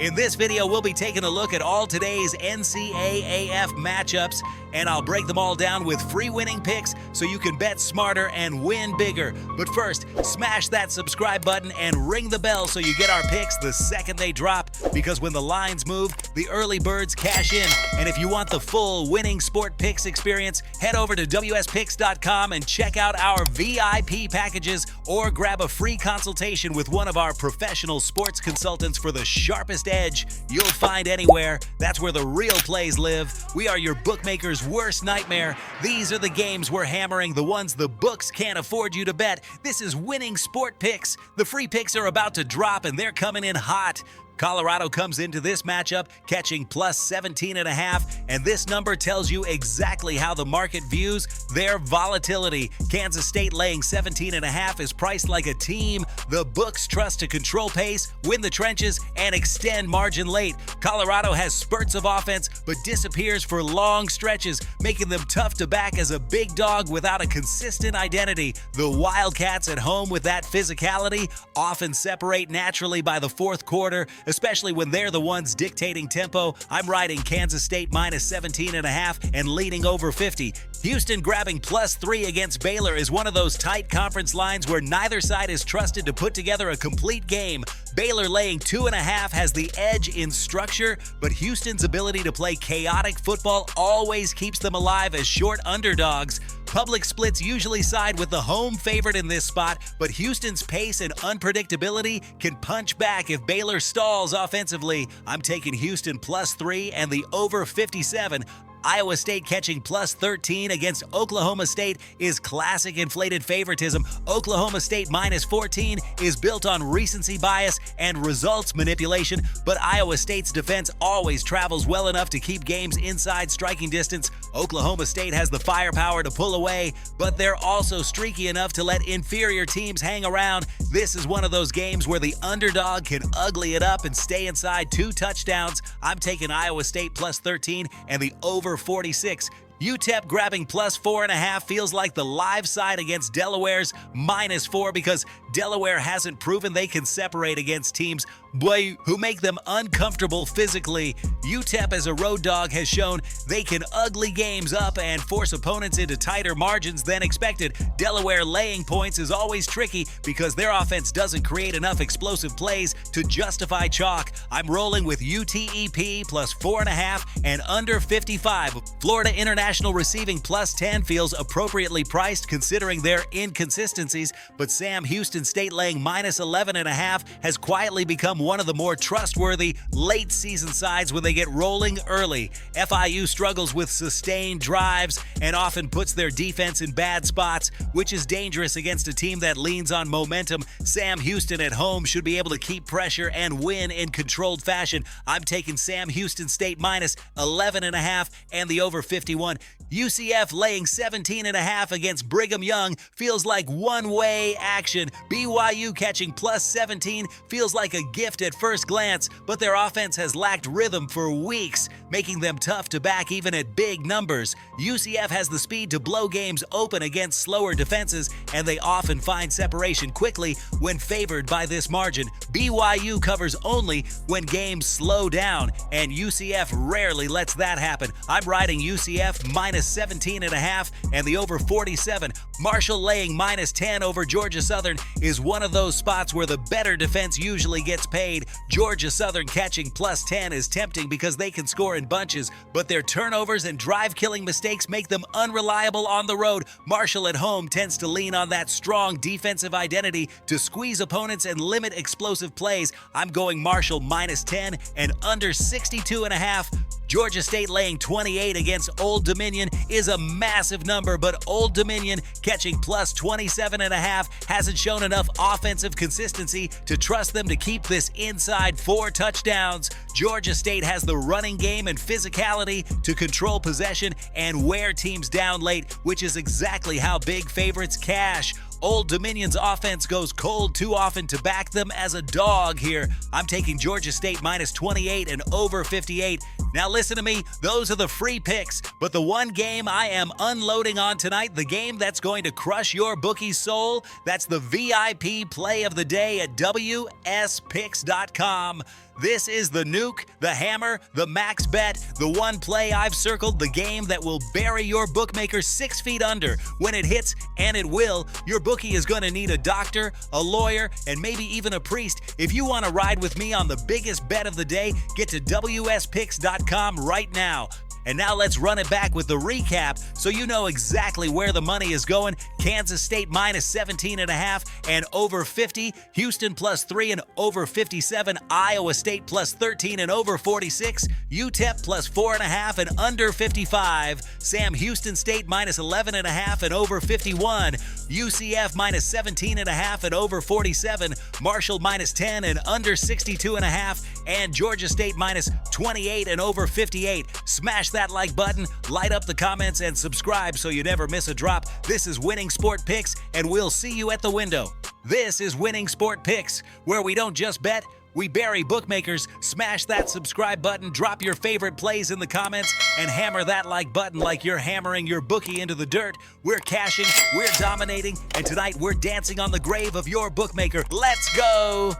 In this video, we'll be taking a look at all today's NCAAF matchups, and I'll break them all down with free winning picks so you can bet smarter and win bigger. But first, smash that subscribe button and ring the bell so you get our picks the second they drop, because when the lines move, the early birds cash in. And if you want the full winning sport picks experience, head over to wspicks.com and check out our VIP packages, or grab a free consultation with one of our professional sports consultants for the sharpest edge you'll find anywhere. That's where the real plays live. We are your bookmaker's worst nightmare. These are the games we're hammering, the ones the books can't afford you to bet. This is winning sport picks. The free picks are about to drop, and they're coming in hot. Colorado comes into this matchup catching plus 17.5, and this number tells you exactly how the market views their volatility. Kansas State laying 17.5 is priced like a team the books trust to control pace, win the trenches, and extend margin late. Colorado has spurts of offense but disappears for long stretches, making them tough to back as a big dog without a consistent identity. The Wildcats at home with that physicality often separate naturally by the fourth quarter, especially when they're the ones dictating tempo. I'm riding Kansas State minus 17.5 and leading over 50. Houston grabbing plus 3 against Baylor is one of those tight conference lines where neither side is trusted to put together a complete game. Baylor laying 2.5 has the edge in structure, but Houston's ability to play chaotic football always keeps them alive as short underdogs. Public splits usually side with the home favorite in this spot, but Houston's pace and unpredictability can punch back if Baylor stalls offensively. I'm taking Houston plus 3 and the over 57. Iowa State catching plus 13 against Oklahoma State is classic inflated favoritism. Oklahoma State minus 14 is built on recency bias and results manipulation, but Iowa State's defense always travels well enough to keep games inside striking distance. Oklahoma State has the firepower to pull away, but they're also streaky enough to let inferior teams hang around. This is one of those games where the underdog can ugly it up and stay inside 2 touchdowns. I'm taking Iowa State plus 13 and the over 46. UTEP grabbing plus 4.5 feels like the live side against Delaware's minus 4, because Delaware hasn't proven they can separate against teams who make them uncomfortable physically. UTEP as a road dog has shown they can ugly games up and force opponents into tighter margins than expected. Delaware laying points is always tricky because their offense doesn't create enough explosive plays to justify chalk. I'm rolling with UTEP plus 4.5 and under 55. Florida International receiving plus 10 feels appropriately priced considering their inconsistencies, but Sam Houston State laying minus 11.5 has quietly become one of the more trustworthy late season sides when they get rolling early. FIU struggles with sustained drives and often puts their defense in bad spots, which is dangerous against a team that leans on momentum. Sam Houston at home should be able to keep pressure and win in controlled fashion. I'm taking Sam Houston State minus 11.5 and the over 51. UCF laying 17.5 against Brigham Young feels like one-way action. BYU catching plus 17 feels like a gift at first glance, but their offense has lacked rhythm for weeks, making them tough to back even at big numbers. UCF has the speed to blow games open against slower defenses, and they often find separation quickly when favored by this margin. BYU covers only when games slow down, and UCF rarely lets that happen. I'm riding UCF minus 17.5 and the over 47. Marshall laying minus 10 over Georgia Southern is one of those spots where the better defense usually gets paid. Georgia Southern catching plus 10 is tempting because they can score in bunches, but their turnovers and drive-killing mistakes make them unreliable on the road. Marshall at home tends to lean on that strong defensive identity to squeeze opponents and limit explosive plays. I'm going Marshall minus 10 and under 62.5. Georgia State laying 28 against Old Dominion is a massive number, but Old Dominion catching plus 27.5 hasn't shown enough offensive consistency to trust them to keep this inside 4 touchdowns. Georgia State has the running game and physicality to control possession and wear teams down late, which is exactly how big favorites cash. Old Dominion's offense goes cold too often to back them as a dog here. I'm taking Georgia State minus 28 and over 58. Now listen to me, those are the free picks, but the one game I am unloading on tonight, the game that's going to crush your bookie's soul, that's the VIP play of the day at wspicks.com. This is the nuke, the hammer, the max bet, the one play I've circled, the game that will bury your bookmaker 6 feet under. When it hits, and it will, your bookie is going to need a doctor, a lawyer, and maybe even a priest. If you want to ride with me on the biggest bet of the day, get to wspicks.com right now. And now let's run it back with the recap so you know exactly where the money is going. Kansas State minus 17.5 and over 50. Houston plus 3 and over 57. Iowa State plus 13 and over 46. UTEP plus 4.5 and under 55. Sam Houston State minus 11.5 and over 51. UCF minus 17.5 and over 47. Marshall minus 10 and under 62.5. And Georgia State minus 28 and over 58. Smash that like button, light up the comments, and subscribe so you never miss a drop. This is Winning Sport Picks, and we'll see you at the window. This is Winning Sport Picks, where we don't just bet, we bury bookmakers. Smash that subscribe button, drop your favorite plays in the comments, and hammer that like button like you're hammering your bookie into the dirt. We're cashing, we're dominating, and tonight we're dancing on the grave of your bookmaker. Let's go!